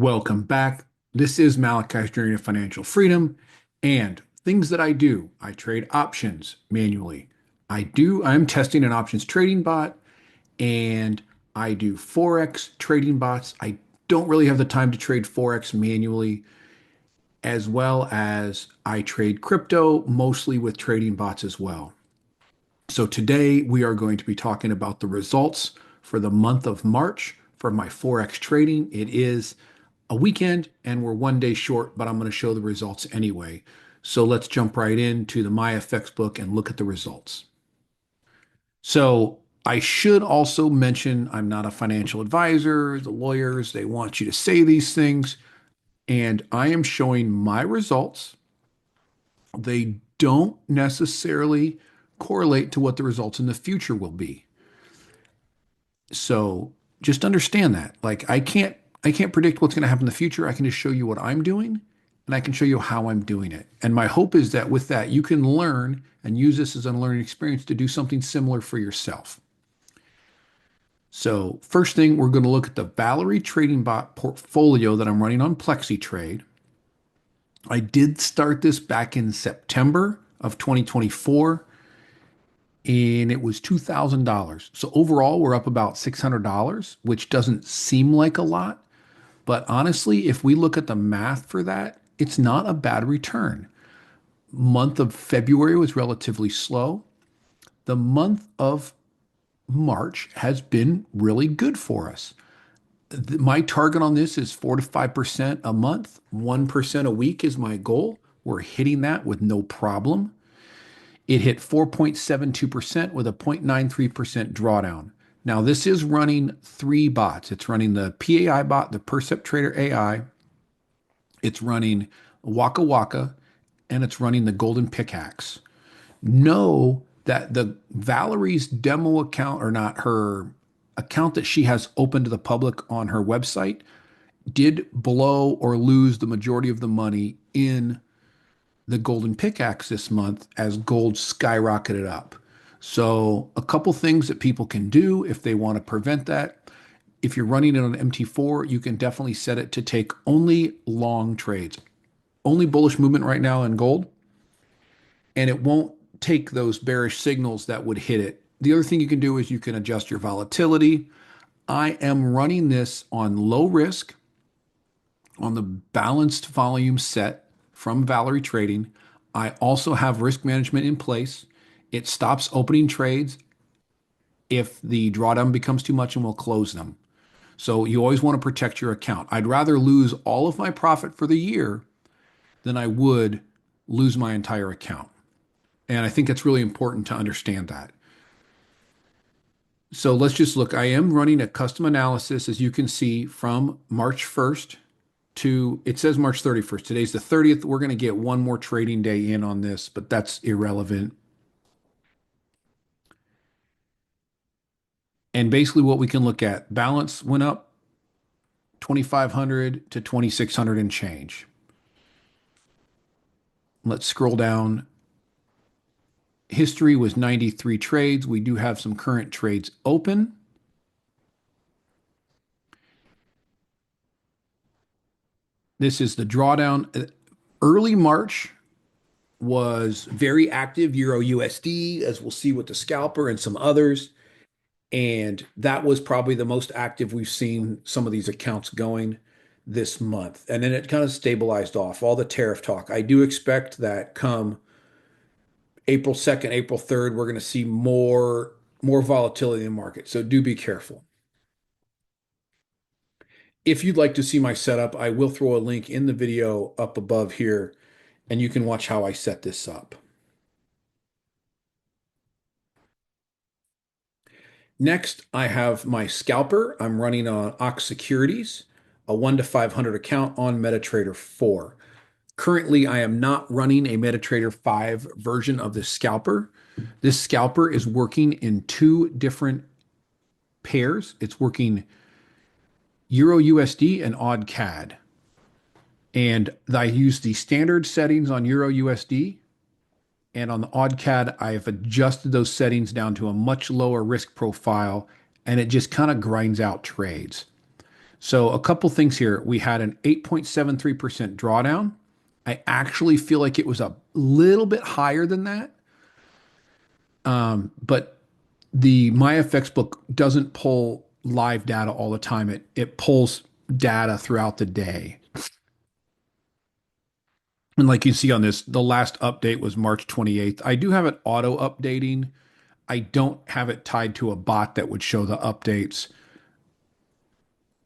Welcome back. This is Malachi's Journey to Financial Freedom and things that I do. I trade options manually. I'm testing an options trading bot and I do Forex trading bots. I don't really have the time to trade Forex manually, as well as I trade crypto mostly with trading bots as well. So today we are going to be talking about the results for the month of March for my Forex trading. It is a weekend and we're one day short, but I'm going to show the results anyway. So let's jump right into the MyFX book and look at the results. So I should also mention I'm not a financial advisor. The lawyers, they want you to say these things, and I am showing my results. They don't necessarily correlate to what the results in the future will be. So just understand that. Like I can't predict what's going to happen in the future. I can just show you what I'm doing and I can show you how I'm doing it. And my hope is that with that you can learn and use this as a learning experience to do something similar for yourself. So first thing, we're going to look at the Valerie Trading Bot portfolio that I'm running on Plexy Trade. I did start this back in September of 2024 and it was $2,000. So overall, we're up about $600, which doesn't seem like a lot. But honestly, if we look at the math for that, it's not a bad return. Month of February was relatively slow. The month of March has been really good for us. My target on this is 4 to 5% a month. 1% a week is my goal. We're hitting that with no problem. It hit 4.72% with a 0.93% drawdown. Now, this is running three bots. It's running the PAI bot, the Perceptrader AI. It's running Waka Waka, and it's running the Golden Pickaxe. Know that the Valerie's demo account, or not her account that she has open to the public on her website, did blow or lose the majority of the money in the Golden Pickaxe this month as gold skyrocketed up. So, a couple things that people can do if they want to prevent that. If you're running it on MT4, you can definitely set it to take only long trades, only bullish movement right now in gold, and it won't take those bearish signals that would hit it. The other thing you can do is you can adjust your volatility. I am running this on low risk on the balanced volume set from Valerie Trading. I also have risk management in place. It stops opening trades if the drawdown becomes too much and will close them. So you always want to protect your account. I'd rather lose all of my profit for the year than I would lose my entire account. And I think it's really important to understand that. So let's just look. I am running a custom analysis, as you can see, from March 1st to, it says March 31st. Today's the 30th. We're going to get one more trading day in on this, but that's irrelevant. And basically what we can look at, balance went up 2,500 to 2,600 and change. Let's scroll down. History was 93 trades. We do have some current trades open. This is the drawdown. Early March was very active, Euro USD, as we'll see with the Scalper and some others. And that was probably the most active we've seen some of these accounts going this month. And then it kind of stabilized off all the tariff talk. I do expect that come April 2nd, April 3rd, we're going to see more volatility in the market. So do be careful. If you'd like to see my setup, I will throw a link in the video up above here, and you can watch how I set this up. Next, I have my scalper. I'm running on Ox Securities, a 1 to 500 account on MetaTrader 4. Currently, I am not running a MetaTrader 5 version of this scalper. This scalper is working in two different pairs. It's working Euro USD and AUD CAD. And I use the standard settings on Euro USD. And on the AUD CAD, I've adjusted those settings down to a much lower risk profile, and it just kind of grinds out trades. So a couple things here. We had an 8.73% drawdown. I actually feel like it was a little bit higher than that. But the MyFX book doesn't pull live data all the time. It pulls data throughout the day. And like you see on this, the last update was March 28th. I do have it auto updating. I don't have it tied to a bot that would show the updates.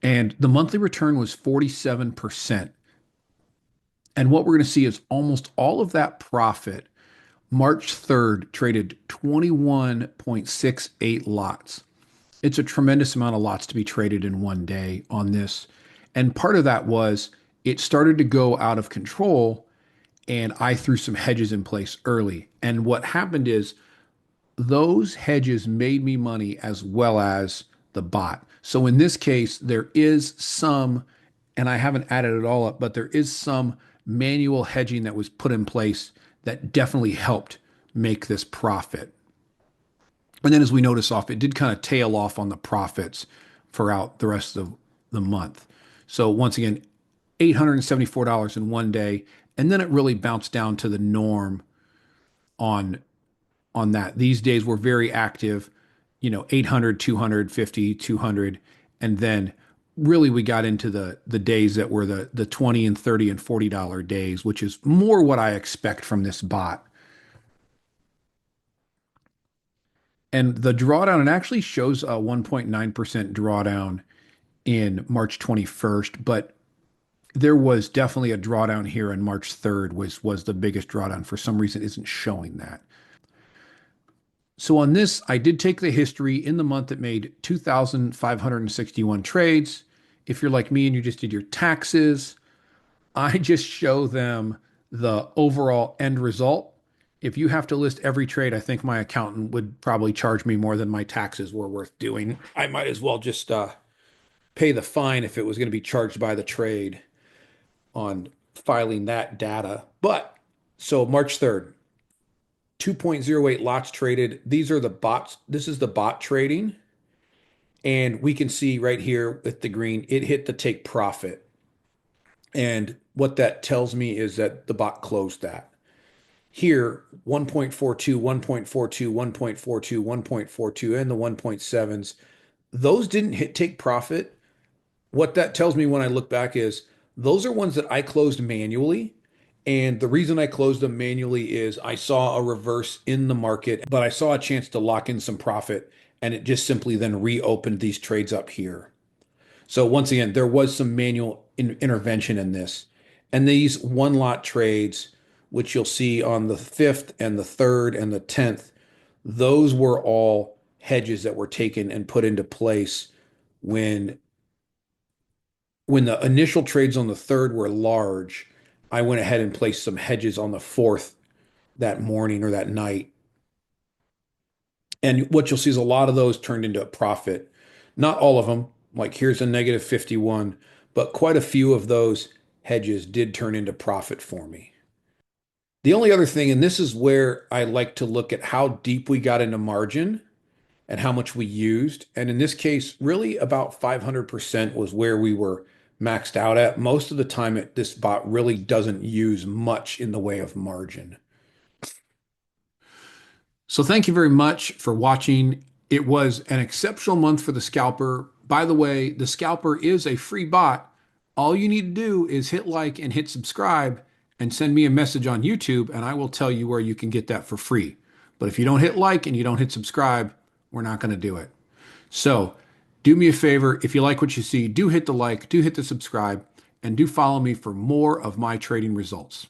And the monthly return was 47%. And what we're going to see is almost all of that profit. March 3rd traded 21.68 lots. It's a tremendous amount of lots to be traded in one day on this. And part of that was it started to go out of control, and I threw some hedges in place early. And what happened is those hedges made me money as well as the bot. So in this case, there is some, and I haven't added it all up, but there is some manual hedging that was put in place that definitely helped make this profit. And then as we notice off, it did kind of tail off on the profits throughout the rest of the month. So once again, $874 in one day. And then it really bounced down to the norm on on that. These days were very active, 800, 250, 200. And then really we got into the days that were the 20 and 30 and $40 days, which is more what I expect from this bot. And the drawdown, it actually shows a 1.9% drawdown in March 21st, but there was definitely a drawdown here on March 3rd was the biggest drawdown. For some reason, it isn't showing that. So on this, I did take the history in the month it made 2,561 trades. If you're like me and you just did your taxes, I just show them the overall end result. If you have to list every trade, I think my accountant would probably charge me more than my taxes were worth doing. I might as well just pay the fine if it was going to be charged by the trade on filing that data. But so March 3rd, 2.08 lots traded. These are the bots. This is the bot trading. And we can see right here with the green, it hit the take profit. And what that tells me is that the bot closed that. Here, 1.42, 1.42, 1.42, 1.42, and the 1.7s, those didn't hit take profit. What that tells me when I look back is those are ones that I closed manually. And the reason I closed them manually is I saw a reverse in the market, but I saw a chance to lock in some profit, and it just simply then reopened these trades up here. So once again, there was some manual intervention in this. And these one lot trades, which you'll see on the 5th and the 3rd and the 10th, those were all hedges that were taken and put into place when the initial trades on the 3rd were large. I went ahead and placed some hedges on the 4th that morning or that night. And what you'll see is a lot of those turned into a profit. Not all of them, like here's a negative 51, but quite a few of those hedges did turn into profit for me. The only other thing, and this is where I like to look at how deep we got into margin and how much we used. And in this case, really about 500% was where we were maxed out at. Most of the time, this bot really doesn't use much in the way of margin. So thank you very much for watching. It was an exceptional month for the Scalper. By the way, the Scalper is a free bot. All you need to do is hit like and hit subscribe and send me a message on YouTube, and I will tell you where you can get that for free. But if you don't hit like and you don't hit subscribe, we're not going to do it. So do me a favor. If you like what you see, do hit the like, do hit the subscribe, and do follow me for more of my trading results.